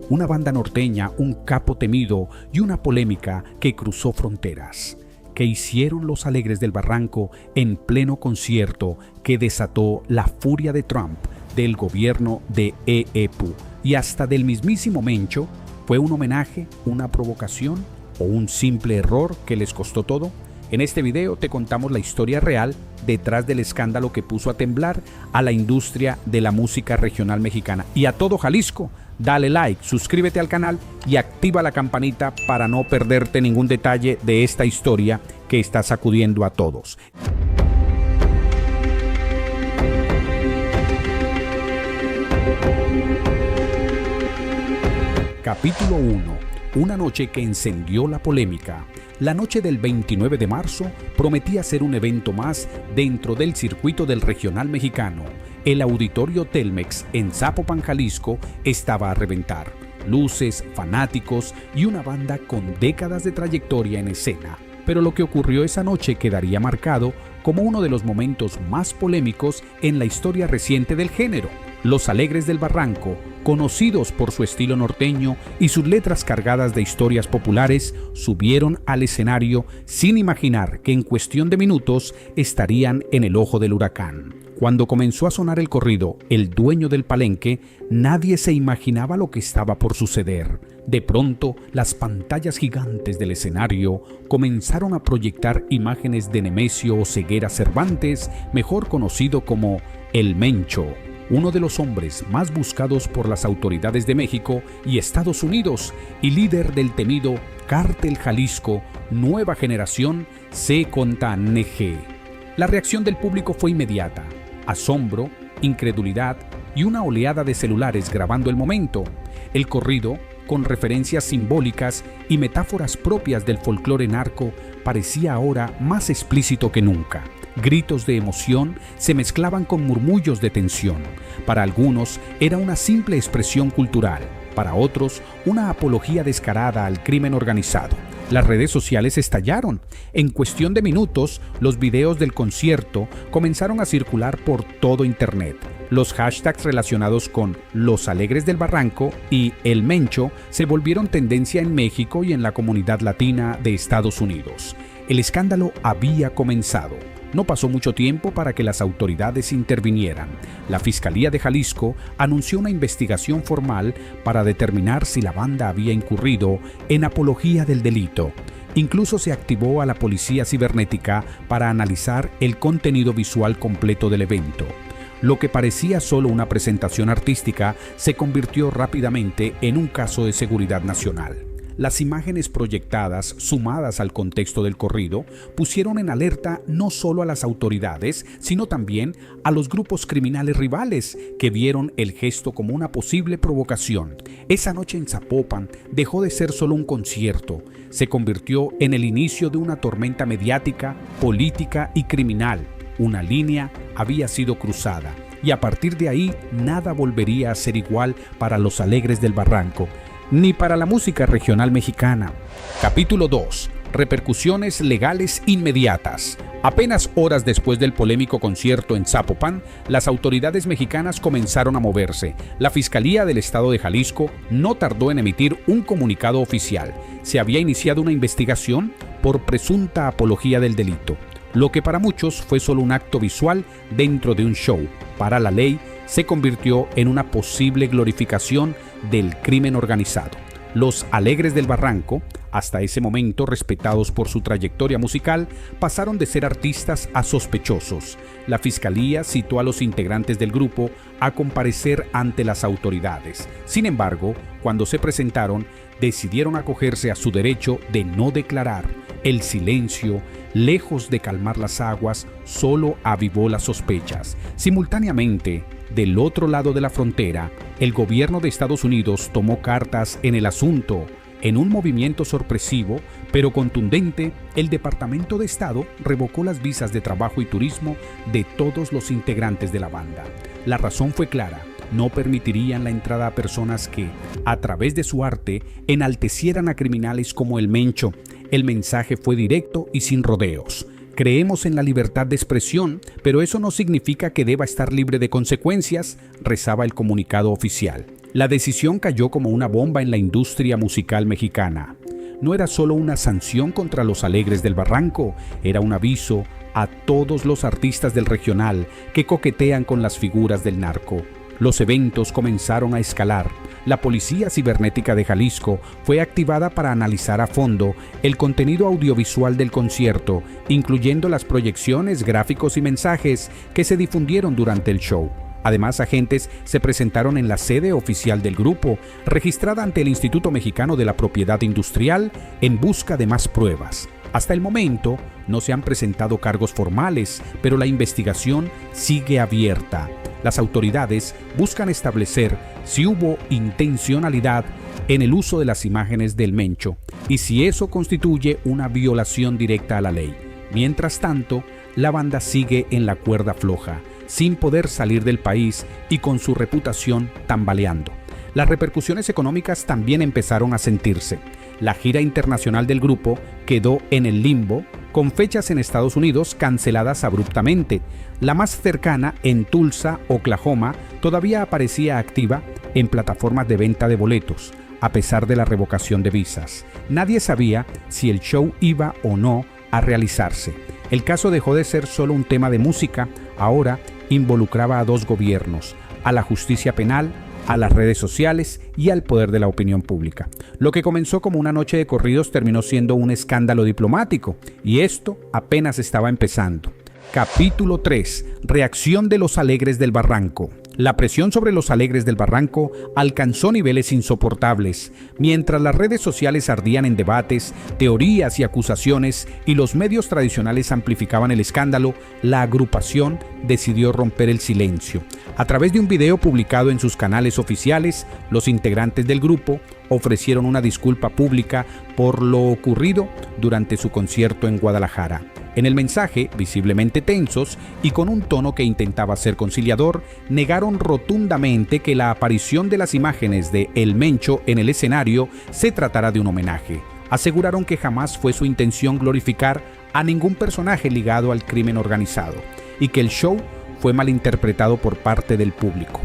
una banda norteña, un capo temido y una polémica que cruzó fronteras. ¿Qué hicieron los Alegres del Barranco en pleno concierto que desató la furia de Trump, del gobierno de EEPU y hasta del mismísimo Mencho? ¿Fue un homenaje, una provocación o un simple error que les costó todo? En este video te contamos la historia real detrás del escándalo que puso a temblar a la industria de la música regional mexicana. Y a todo Jalisco, dale like, suscríbete al canal y activa la campanita para no perderte ningún detalle de esta historia que está sacudiendo a todos. Capítulo 1. Una noche que encendió la polémica. La noche del 29 de marzo prometía ser un evento más dentro del circuito del regional mexicano. El auditorio Telmex en Zapopan, Jalisco, estaba a reventar. Luces, fanáticos y una banda con décadas de trayectoria en escena. Pero lo que ocurrió esa noche quedaría marcado como uno de los momentos más polémicos en la historia reciente del género. Los Alegres del Barranco, conocidos por su estilo norteño y sus letras cargadas de historias populares, subieron al escenario sin imaginar que en cuestión de minutos estarían en el ojo del huracán. Cuando comenzó a sonar el corrido El Dueño del Palenque, nadie se imaginaba lo que estaba por suceder. De pronto, las pantallas gigantes del escenario comenzaron a proyectar imágenes de Nemesio Oseguera Cervantes, mejor conocido como El Mencho, uno de los hombres más buscados por las autoridades de México y Estados Unidos y líder del temido Cártel Jalisco Nueva Generación C-NG. La reacción del público fue inmediata: asombro, incredulidad y una oleada de celulares grabando el momento. El corrido, con referencias simbólicas y metáforas propias del folclore narco, parecía ahora más explícito que nunca. Gritos de emoción se mezclaban con murmullos de tensión. Para algunos era una simple expresión cultural, para otros una apología descarada al crimen organizado. Las redes sociales estallaron. En cuestión de minutos, los videos del concierto comenzaron a circular por todo internet. Los hashtags relacionados con Los Alegres del Barranco y El Mencho se volvieron tendencia en México y en la comunidad latina de Estados Unidos. El escándalo había comenzado. No pasó mucho tiempo para que las autoridades intervinieran. La Fiscalía de Jalisco anunció una investigación formal para determinar si la banda había incurrido en apología del delito. Incluso se activó a la policía cibernética para analizar el contenido visual completo del evento. Lo que parecía solo una presentación artística se convirtió rápidamente en un caso de seguridad nacional. Las imágenes proyectadas, sumadas al contexto del corrido, pusieron en alerta no solo a las autoridades, sino también a los grupos criminales rivales, que vieron el gesto como una posible provocación. Esa noche en Zapopan dejó de ser solo un concierto, se convirtió en el inicio de una tormenta mediática, política y criminal. Una línea había sido cruzada, y a partir de ahí nada volvería a ser igual para los Alegres del Barranco, ni para la música regional mexicana. Capítulo 2. Repercusiones legales inmediatas. Apenas horas después del polémico concierto en Zapopan, las autoridades mexicanas comenzaron a moverse. La Fiscalía del Estado de Jalisco no tardó en emitir un comunicado oficial. Se había iniciado una investigación por presunta apología del delito. Lo que para muchos fue solo un acto visual dentro de un show, para la ley se convirtió en una posible glorificación del crimen organizado. Los Alegres del Barranco, hasta ese momento respetados por su trayectoria musical, pasaron de ser artistas a sospechosos. La Fiscalía citó a los integrantes del grupo a comparecer ante las autoridades. Sin embargo, cuando se presentaron, decidieron acogerse a su derecho de no declarar. El silencio, lejos de calmar las aguas, solo avivó las sospechas. Simultáneamente, del otro lado de la frontera, el gobierno de Estados Unidos tomó cartas en el asunto. En un movimiento sorpresivo, pero contundente, el Departamento de Estado revocó las visas de trabajo y turismo de todos los integrantes de la banda. La razón fue clara: no permitirían la entrada a personas que, a través de su arte, enaltecieran a criminales como El Mencho. El mensaje fue directo y sin rodeos. Creemos en la libertad de expresión, pero eso no significa que deba estar libre de consecuencias, rezaba el comunicado oficial. La decisión cayó como una bomba en la industria musical mexicana. No era solo una sanción contra los Alegres del Barranco, era un aviso a todos los artistas del regional que coquetean con las figuras del narco. Los eventos comenzaron a escalar. La Policía Cibernética de Jalisco fue activada para analizar a fondo el contenido audiovisual del concierto, incluyendo las proyecciones, gráficos y mensajes que se difundieron durante el show. Además, agentes se presentaron en la sede oficial del grupo, registrada ante el Instituto Mexicano de la Propiedad Industrial, en busca de más pruebas. Hasta el momento, no se han presentado cargos formales, pero la investigación sigue abierta. Las autoridades buscan establecer si hubo intencionalidad en el uso de las imágenes del Mencho y si eso constituye una violación directa a la ley. Mientras tanto, la banda sigue en la cuerda floja, sin poder salir del país y con su reputación tambaleando. Las repercusiones económicas también empezaron a sentirse. La gira internacional del grupo quedó en el limbo, con fechas en Estados Unidos canceladas abruptamente. La más cercana, en Tulsa, Oklahoma, todavía aparecía activa en plataformas de venta de boletos, a pesar de la revocación de visas. Nadie sabía si el show iba o no a realizarse. El caso dejó de ser solo un tema de música, ahora involucraba a dos gobiernos, a la justicia penal, a las redes sociales y al poder de la opinión pública. Lo que comenzó como una noche de corridos terminó siendo un escándalo diplomático, y esto apenas estaba empezando. Capítulo 3. Reacción de los Alegres del Barranco. La presión sobre los Alegres del Barranco alcanzó niveles insoportables. Mientras las redes sociales ardían en debates, teorías y acusaciones y los medios tradicionales amplificaban el escándalo, la agrupación decidió romper el silencio. A través de un video publicado en sus canales oficiales, los integrantes del grupo ofrecieron una disculpa pública por lo ocurrido durante su concierto en Guadalajara. En el mensaje, visiblemente tensos y con un tono que intentaba ser conciliador, negaron rotundamente que la aparición de las imágenes de El Mencho en el escenario se tratara de un homenaje. Aseguraron que jamás fue su intención glorificar a ningún personaje ligado al crimen organizado y que el show fue malinterpretado por parte del público.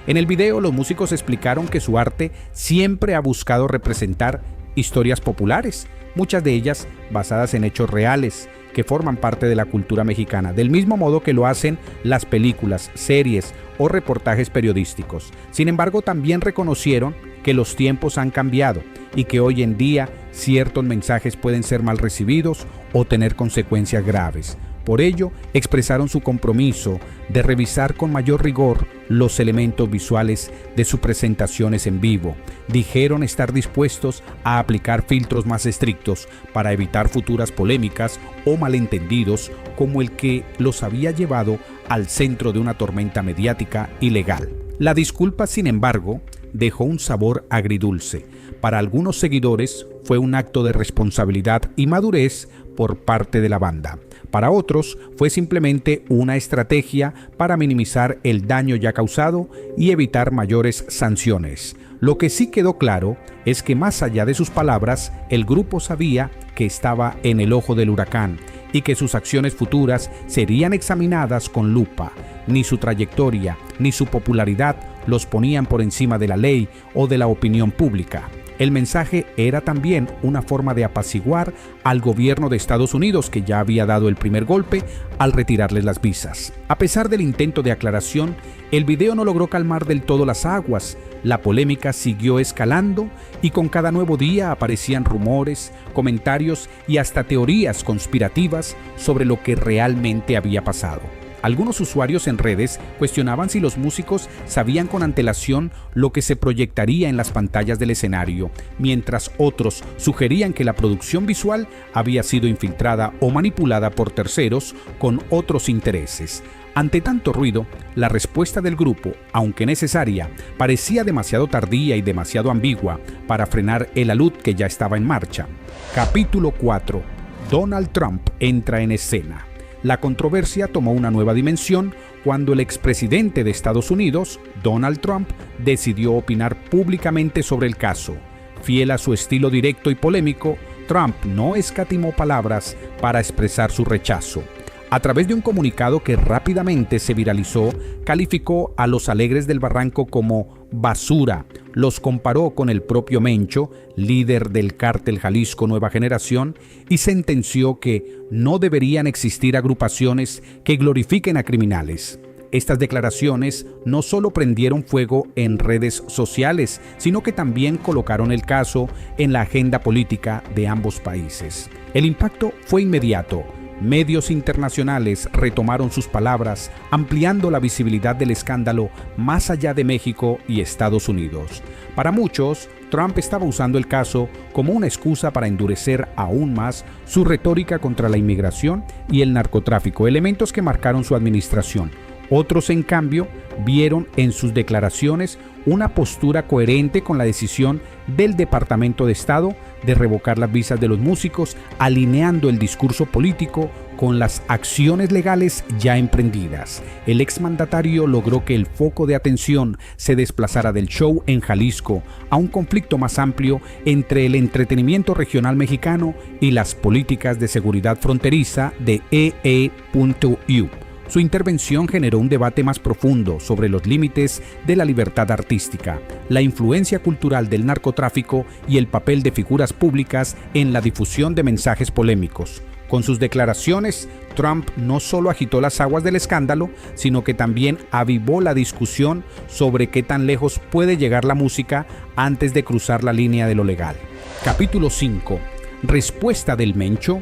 En el video, los músicos explicaron que su arte siempre ha buscado representar historias populares, muchas de ellas basadas en hechos reales, que forman parte de la cultura mexicana, del mismo modo que lo hacen las películas, series o reportajes periodísticos. Sin embargo, también reconocieron que los tiempos han cambiado y que hoy en día ciertos mensajes pueden ser mal recibidos o tener consecuencias graves. Por ello, expresaron su compromiso de revisar con mayor rigor los elementos visuales de sus presentaciones en vivo. Dijeron estar dispuestos a aplicar filtros más estrictos para evitar futuras polémicas o malentendidos como el que los había llevado al centro de una tormenta mediática ilegal. La disculpa, sin embargo, dejó un sabor agridulce. Para algunos seguidores fue un acto de responsabilidad y madurez por parte de la banda. Para otros fue simplemente una estrategia para minimizar el daño ya causado y evitar mayores sanciones. Lo que sí quedó claro es que más allá de sus palabras, el grupo sabía que estaba en el ojo del huracán y que sus acciones futuras serían examinadas con lupa. Ni su trayectoria ni su popularidad los ponían por encima de la ley o de la opinión pública. El mensaje era también una forma de apaciguar al gobierno de Estados Unidos, que ya había dado el primer golpe al retirarles las visas. A pesar del intento de aclaración, el video no logró calmar del todo las aguas. La polémica siguió escalando y con cada nuevo día aparecían rumores, comentarios y hasta teorías conspirativas sobre lo que realmente había pasado. Algunos usuarios en redes cuestionaban si los músicos sabían con antelación lo que se proyectaría en las pantallas del escenario, mientras otros sugerían que la producción visual había sido infiltrada o manipulada por terceros con otros intereses. Ante tanto ruido, la respuesta del grupo, aunque necesaria, parecía demasiado tardía y demasiado ambigua para frenar el alud que ya estaba en marcha. Capítulo 4. Donald Trump entra en escena. La controversia tomó una nueva dimensión cuando el expresidente de Estados Unidos, Donald Trump, decidió opinar públicamente sobre el caso. Fiel a su estilo directo y polémico, Trump no escatimó palabras para expresar su rechazo. A través de un comunicado que rápidamente se viralizó, calificó a los Alegres del Barranco como basura. Los comparó con el propio Mencho, líder del cártel Jalisco Nueva Generación, y sentenció que no deberían existir agrupaciones que glorifiquen a criminales. Estas declaraciones no solo prendieron fuego en redes sociales, sino que también colocaron el caso en la agenda política de ambos países. El impacto fue inmediato. Medios internacionales retomaron sus palabras, ampliando la visibilidad del escándalo más allá de México y Estados Unidos. Para muchos, Trump estaba usando el caso como una excusa para endurecer aún más su retórica contra la inmigración y el narcotráfico, elementos que marcaron su administración. Otros, en cambio, vieron en sus declaraciones una postura coherente con la decisión del Departamento de Estado de revocar las visas de los músicos, alineando el discurso político con las acciones legales ya emprendidas. El exmandatario logró que el foco de atención se desplazara del show en Jalisco a un conflicto más amplio entre el entretenimiento regional mexicano y las políticas de seguridad fronteriza de EE.U. Su intervención generó un debate más profundo sobre los límites de la libertad artística, la influencia cultural del narcotráfico y el papel de figuras públicas en la difusión de mensajes polémicos. Con sus declaraciones, Trump no solo agitó las aguas del escándalo, sino que también avivó la discusión sobre qué tan lejos puede llegar la música antes de cruzar la línea de lo legal. Capítulo 5. Respuesta del Mencho.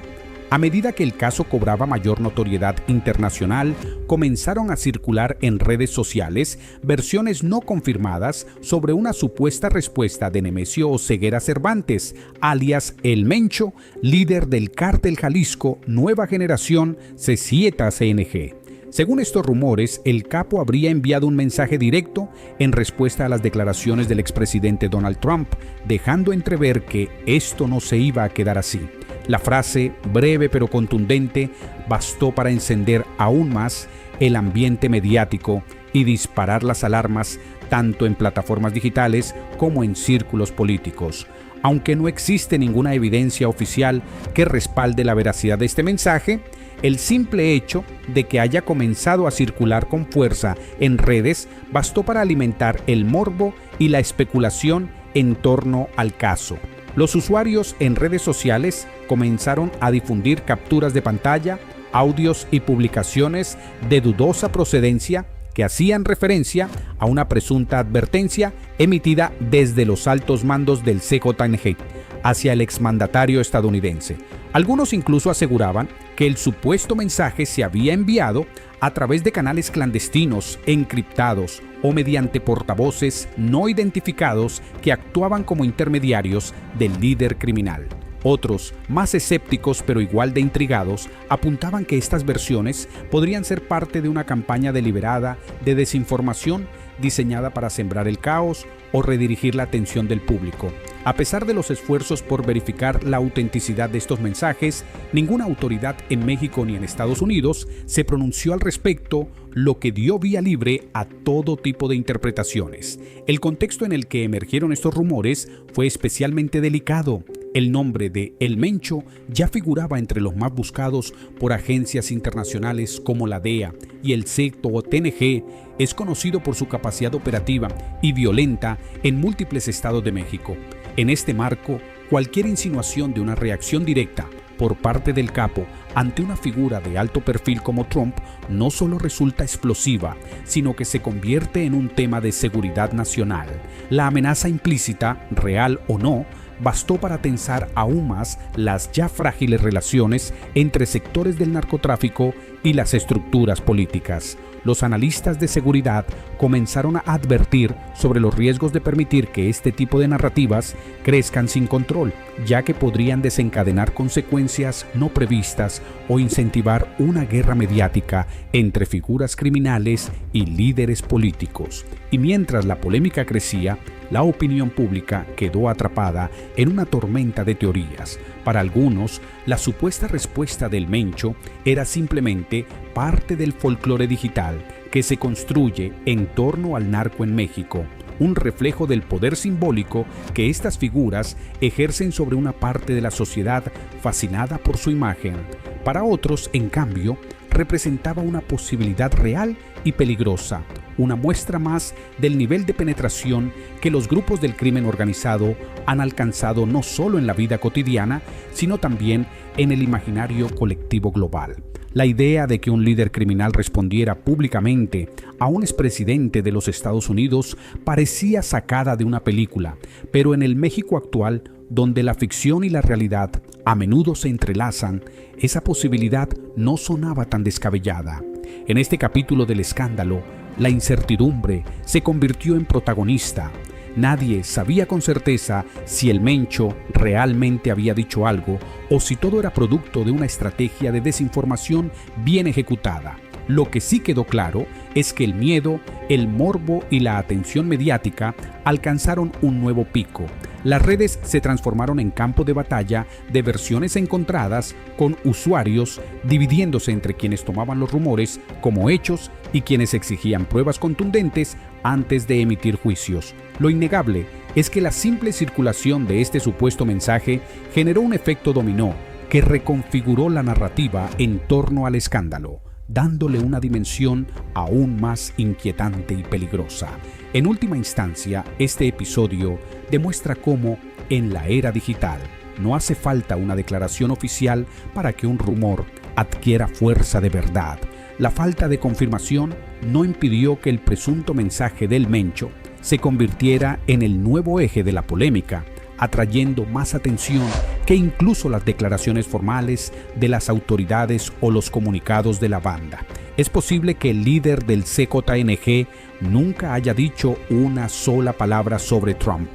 A medida que el caso cobraba mayor notoriedad internacional, comenzaron a circular en redes sociales versiones no confirmadas sobre una supuesta respuesta de Nemesio Oseguera Cervantes, alias El Mencho, líder del cártel Jalisco Nueva Generación C7CNG. Según estos rumores, el capo habría enviado un mensaje directo en respuesta a las declaraciones del expresidente Donald Trump, dejando entrever que esto no se iba a quedar así. La frase, breve pero contundente, bastó para encender aún más el ambiente mediático y disparar las alarmas tanto en plataformas digitales como en círculos políticos. Aunque no existe ninguna evidencia oficial que respalde la veracidad de este mensaje, el simple hecho de que haya comenzado a circular con fuerza en redes bastó para alimentar el morbo y la especulación en torno al caso. Los usuarios en redes sociales comenzaron a difundir capturas de pantalla, audios y publicaciones de dudosa procedencia que hacían referencia a una presunta advertencia emitida desde los altos mandos del CJNG hacia el exmandatario estadounidense. Algunos incluso aseguraban que el supuesto mensaje se había enviado a través de canales clandestinos, encriptados o mediante portavoces no identificados que actuaban como intermediarios del líder criminal. Otros, más escépticos pero igual de intrigados, apuntaban que estas versiones podrían ser parte de una campaña deliberada de desinformación diseñada para sembrar el caos o redirigir la atención del público. A pesar de los esfuerzos por verificar la autenticidad de estos mensajes, ninguna autoridad en México ni en Estados Unidos se pronunció al respecto, lo que dio vía libre a todo tipo de interpretaciones. El contexto en el que emergieron estos rumores fue especialmente delicado. El nombre de El Mencho ya figuraba entre los más buscados por agencias internacionales como la DEA, y el CJNG es conocido por su capacidad operativa y violenta en múltiples estados de México. En este marco, cualquier insinuación de una reacción directa por parte del capo ante una figura de alto perfil como Trump no solo resulta explosiva, sino que se convierte en un tema de seguridad nacional. La amenaza implícita, real o no, bastó para tensar aún más las ya frágiles relaciones entre sectores del narcotráfico y las estructuras políticas. Los analistas de seguridad comenzaron a advertir sobre los riesgos de permitir que este tipo de narrativas crezcan sin control, ya que podrían desencadenar consecuencias no previstas o incentivar una guerra mediática entre figuras criminales y líderes políticos. Y mientras la polémica crecía, la opinión pública quedó atrapada en una tormenta de teorías. Para algunos, la supuesta respuesta del Mencho era simplemente parte del folclore digital que se construye en torno al narco en México, un reflejo del poder simbólico que estas figuras ejercen sobre una parte de la sociedad fascinada por su imagen. Para otros, en cambio, representaba una posibilidad real y peligrosa, una muestra más del nivel de penetración que los grupos del crimen organizado han alcanzado no solo en la vida cotidiana, sino también en el imaginario colectivo global. La idea de que un líder criminal respondiera públicamente a un expresidente de los Estados Unidos parecía sacada de una película, pero en el México actual, donde la ficción y la realidad a menudo se entrelazan, esa posibilidad no sonaba tan descabellada. En este capítulo del escándalo, la incertidumbre se convirtió en protagonista. Nadie sabía con certeza si el Mencho realmente había dicho algo o si todo era producto de una estrategia de desinformación bien ejecutada. Lo que sí quedó claro es que el miedo, el morbo y la atención mediática alcanzaron un nuevo pico. Las redes se transformaron en campo de batalla de versiones encontradas, con usuarios dividiéndose entre quienes tomaban los rumores como hechos y quienes exigían pruebas contundentes antes de emitir juicios. Lo innegable es que la simple circulación de este supuesto mensaje generó un efecto dominó que reconfiguró la narrativa en torno al escándalo, dándole una dimensión aún más inquietante y peligrosa. En última instancia, este episodio demuestra cómo, en la era digital, no hace falta una declaración oficial para que un rumor adquiera fuerza de verdad. La falta de confirmación no impidió que el presunto mensaje del Mencho se convirtiera en el nuevo eje de la polémica, atrayendo más atención que incluso las declaraciones formales de las autoridades o los comunicados de la banda. Es posible que el líder del CJNG nunca haya dicho una sola palabra sobre Trump,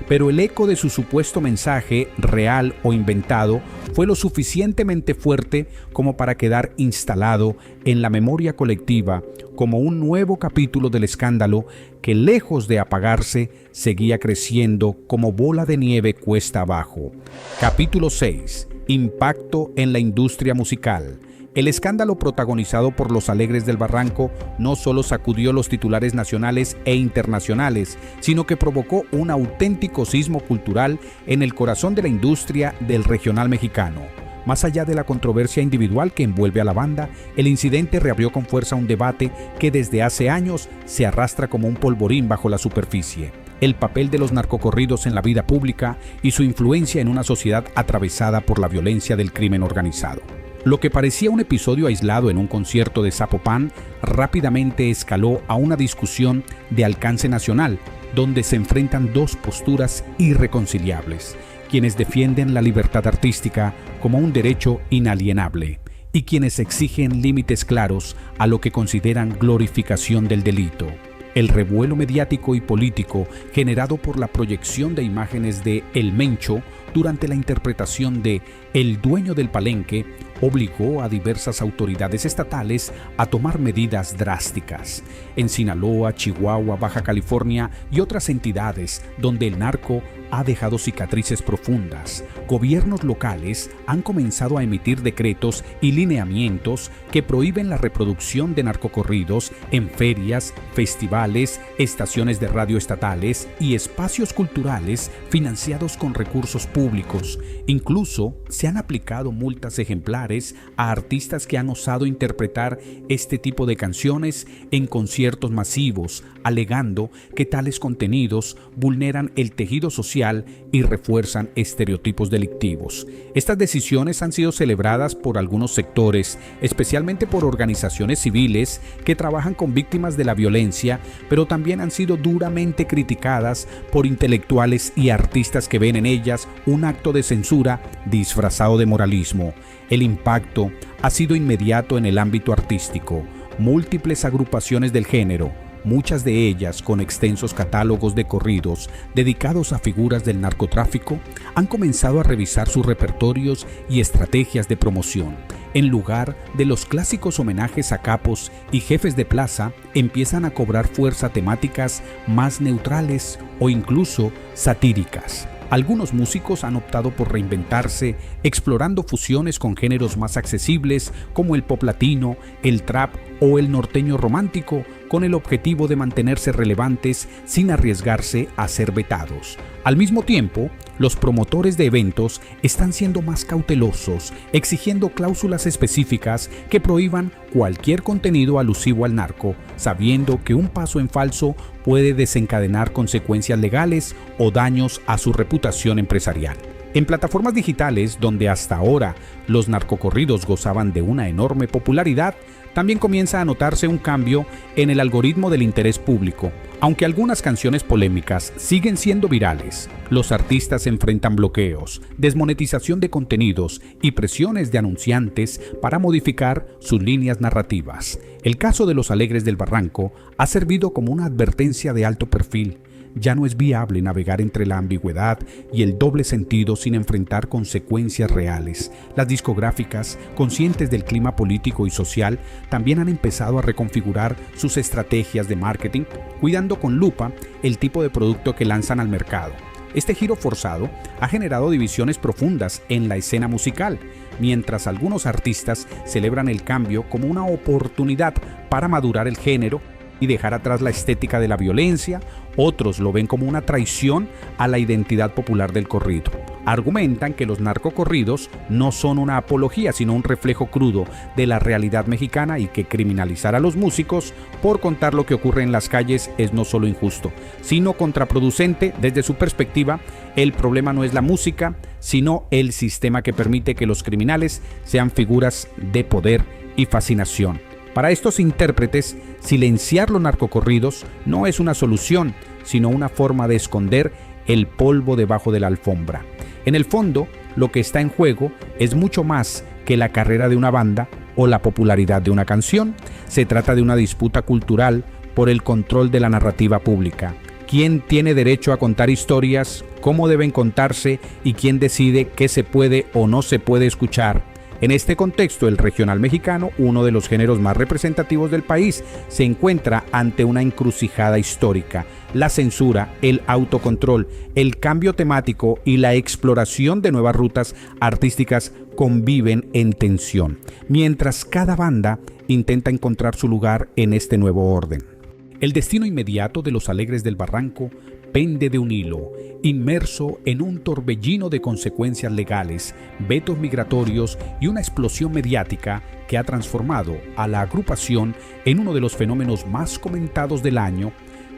pero el eco de su supuesto mensaje, real o inventado, fue lo suficientemente fuerte como para quedar instalado en la memoria colectiva como un nuevo capítulo del escándalo que, lejos de apagarse, seguía creciendo como bola de nieve cuesta abajo. Capítulo 6. Impacto en la industria musical. El escándalo protagonizado por Los Alegres del Barranco no solo sacudió los titulares nacionales e internacionales, sino que provocó un auténtico sismo cultural en el corazón de la industria del regional mexicano. Más allá de la controversia individual que envuelve a la banda, el incidente reabrió con fuerza un debate que desde hace años se arrastra como un polvorín bajo la superficie: el papel de los narcocorridos en la vida pública y su influencia en una sociedad atravesada por la violencia del crimen organizado. Lo que parecía un episodio aislado en un concierto de Zapopan rápidamente escaló a una discusión de alcance nacional, donde se enfrentan dos posturas irreconciliables: quienes defienden la libertad artística como un derecho inalienable y quienes exigen límites claros a lo que consideran glorificación del delito. El revuelo mediático y político generado por la proyección de imágenes de El Mencho durante la interpretación de El Dueño del Palenque obligó a diversas autoridades estatales a tomar medidas drásticas. En Sinaloa, Chihuahua, Baja California y otras entidades donde el narco ha dejado cicatrices profundas, gobiernos locales han comenzado a emitir decretos y lineamientos que prohíben la reproducción de narcocorridos en ferias, festivales, estaciones de radio estatales y espacios culturales financiados con recursos públicos. Incluso se han aplicado multas ejemplares a artistas que han osado interpretar este tipo de canciones en conciertos masivos, alegando que tales contenidos vulneran el tejido social y refuerzan estereotipos delictivos. Estas decisiones han sido celebradas por algunos sectores, especialmente por organizaciones civiles que trabajan con víctimas de la violencia, pero también han sido duramente criticadas por intelectuales y artistas que ven en ellas un acto de censura disfrazado de moralismo. El impacto ha sido inmediato en el ámbito artístico. Múltiples agrupaciones del género, muchas de ellas con extensos catálogos de corridos dedicados a figuras del narcotráfico, han comenzado a revisar sus repertorios y estrategias de promoción. En lugar de los clásicos homenajes a capos y jefes de plaza, empiezan a cobrar fuerza temáticas más neutrales o incluso satíricas. Algunos músicos han optado por reinventarse, explorando fusiones con géneros más accesibles como el pop latino, el trap o el norteño romántico, con el objetivo de mantenerse relevantes sin arriesgarse a ser vetados. Al mismo tiempo, los promotores de eventos están siendo más cautelosos, exigiendo cláusulas específicas que prohíban cualquier contenido alusivo al narco, sabiendo que un paso en falso puede desencadenar consecuencias legales o daños a su reputación empresarial. En plataformas digitales, donde hasta ahora los narcocorridos gozaban de una enorme popularidad, también comienza a notarse un cambio en el algoritmo del interés público. Aunque algunas canciones polémicas siguen siendo virales, los artistas enfrentan bloqueos, desmonetización de contenidos y presiones de anunciantes para modificar sus líneas narrativas. El caso de Los Alegres del Barranco ha servido como una advertencia de alto perfil. Ya no es viable navegar entre la ambigüedad y el doble sentido sin enfrentar consecuencias reales. Las discográficas, conscientes del clima político y social, también han empezado a reconfigurar sus estrategias de marketing, cuidando con lupa el tipo de producto que lanzan al mercado. Este giro forzado ha generado divisiones profundas en la escena musical, mientras algunos artistas celebran el cambio como una oportunidad para madurar el género y dejar atrás la estética de la violencia. Otros lo ven como una traición a la identidad popular del corrido. Argumentan que los narcocorridos no son una apología, sino un reflejo crudo de la realidad mexicana y que criminalizar a los músicos por contar lo que ocurre en las calles es no solo injusto, sino contraproducente. Desde su perspectiva, el problema no es la música, sino el sistema que permite que los criminales sean figuras de poder y fascinación. Para estos intérpretes, silenciar los narcocorridos no es una solución, sino una forma de esconder el polvo debajo de la alfombra. En el fondo, lo que está en juego es mucho más que la carrera de una banda o la popularidad de una canción. Se trata de una disputa cultural por el control de la narrativa pública. ¿Quién tiene derecho a contar historias? ¿Cómo deben contarse? ¿Y quién decide qué se puede o no se puede escuchar? En este contexto, el regional mexicano, uno de los géneros más representativos del país, se encuentra ante una encrucijada histórica. La censura, el autocontrol, el cambio temático y la exploración de nuevas rutas artísticas conviven en tensión, mientras cada banda intenta encontrar su lugar en este nuevo orden. El destino inmediato de Los Alegres del Barranco pende de un hilo, inmerso en un torbellino de consecuencias legales, vetos migratorios y una explosión mediática que ha transformado a la agrupación en uno de los fenómenos más comentados del año.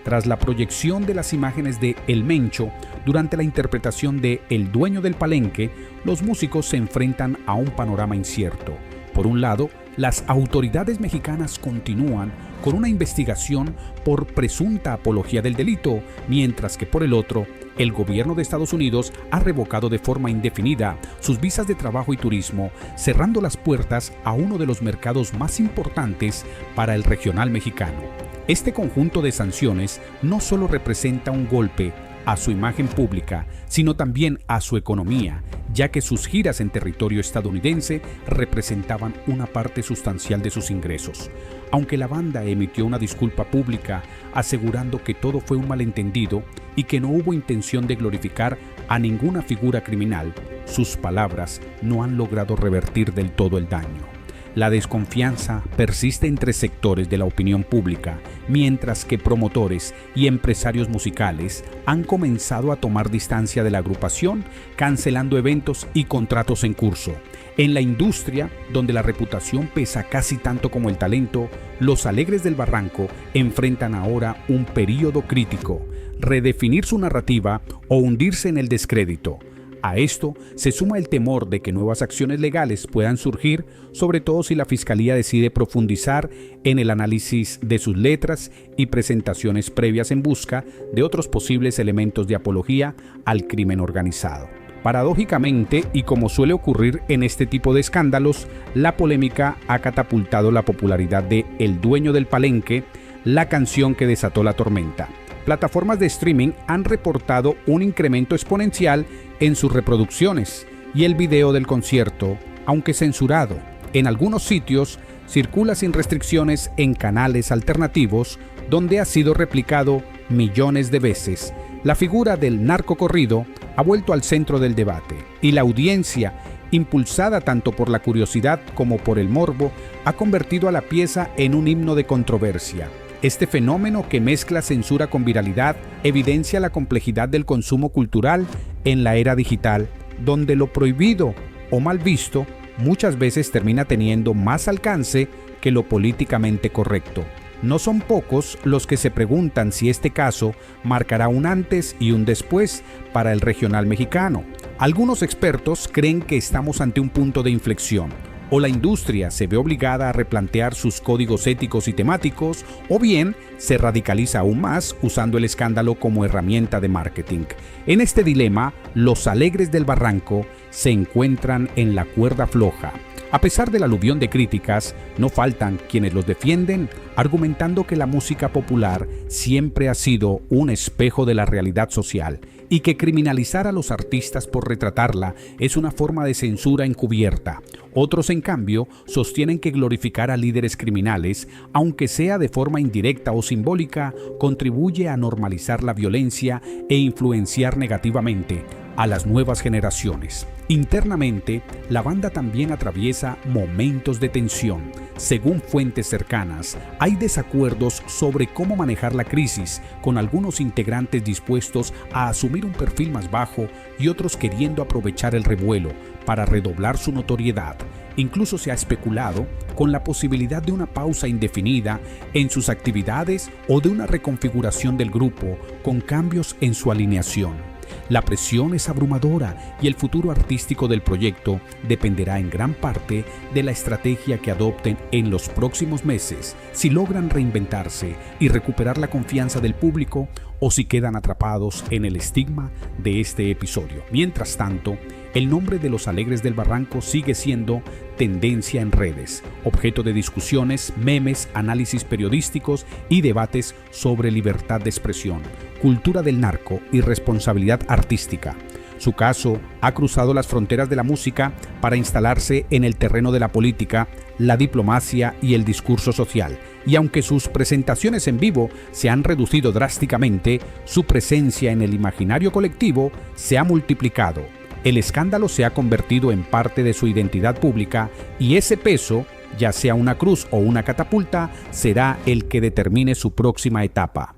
Tras la proyección de las imágenes de El Mencho durante la interpretación de El Dueño del Palenque, los músicos se enfrentan a un panorama incierto. Por un lado, las autoridades mexicanas continúan con una investigación por presunta apología del delito, mientras que por el otro, el gobierno de Estados Unidos ha revocado de forma indefinida sus visas de trabajo y turismo, cerrando las puertas a uno de los mercados más importantes para el regional mexicano. Este conjunto de sanciones no solo representa un golpe a su imagen pública, sino también a su economía, ya que sus giras en territorio estadounidense representaban una parte sustancial de sus ingresos. Aunque la banda emitió una disculpa pública asegurando que todo fue un malentendido y que no hubo intención de glorificar a ninguna figura criminal, sus palabras no han logrado revertir del todo el daño. La desconfianza persiste entre sectores de la opinión pública, mientras que promotores y empresarios musicales han comenzado a tomar distancia de la agrupación, cancelando eventos y contratos en curso. En la industria, donde la reputación pesa casi tanto como el talento, Los Alegres del Barranco enfrentan ahora un período crítico: redefinir su narrativa o hundirse en el descrédito. A esto se suma el temor de que nuevas acciones legales puedan surgir, sobre todo si la Fiscalía decide profundizar en el análisis de sus letras y presentaciones previas en busca de otros posibles elementos de apología al crimen organizado. Paradójicamente, y como suele ocurrir en este tipo de escándalos, la polémica ha catapultado la popularidad de El Dueño del Palenque, la canción que desató la tormenta. Plataformas de streaming han reportado un incremento exponencial en sus reproducciones, y el video del concierto, aunque censurado en algunos sitios, circula sin restricciones en canales alternativos, donde ha sido replicado millones de veces. La figura del narcocorrido ha vuelto al centro del debate, y la audiencia, impulsada tanto por la curiosidad como por el morbo, ha convertido a la pieza en un himno de controversia. Este fenómeno, que mezcla censura con viralidad, evidencia la complejidad del consumo cultural en la era digital, donde lo prohibido o mal visto muchas veces termina teniendo más alcance que lo políticamente correcto. No son pocos los que se preguntan si este caso marcará un antes y un después para el regional mexicano. Algunos expertos creen que estamos ante un punto de inflexión. O la industria se ve obligada a replantear sus códigos éticos y temáticos, o bien se radicaliza aún más usando el escándalo como herramienta de marketing. En este dilema, los Alegres del Barranco se encuentran en la cuerda floja. A pesar del aluvión de críticas, no faltan quienes los defienden, argumentando que la música popular siempre ha sido un espejo de la realidad social y que criminalizar a los artistas por retratarla es una forma de censura encubierta. Otros, en cambio, sostienen que glorificar a líderes criminales, aunque sea de forma indirecta o simbólica, contribuye a normalizar la violencia e influenciar negativamente a las nuevas generaciones. Internamente, la banda también atraviesa momentos de tensión. Según fuentes cercanas, hay desacuerdos sobre cómo manejar la crisis, con algunos integrantes dispuestos a asumir un perfil más bajo y otros queriendo aprovechar el revuelo para redoblar su notoriedad. Incluso se ha especulado con la posibilidad de una pausa indefinida en sus actividades o de una reconfiguración del grupo con cambios en su alineación. La presión es abrumadora y el futuro artístico del proyecto dependerá en gran parte de la estrategia que adopten en los próximos meses, si logran reinventarse y recuperar la confianza del público o si quedan atrapados en el estigma de este episodio. Mientras tanto, el nombre de los Alegres del Barranco sigue siendo tendencia en redes, objeto de discusiones, memes, análisis periodísticos y debates sobre libertad de expresión, cultura del narco y responsabilidad artística. Su caso ha cruzado las fronteras de la música para instalarse en el terreno de la política, la diplomacia y el discurso social. Y aunque sus presentaciones en vivo se han reducido drásticamente, su presencia en el imaginario colectivo se ha multiplicado. El escándalo se ha convertido en parte de su identidad pública y ese peso, ya sea una cruz o una catapulta, será el que determine su próxima etapa.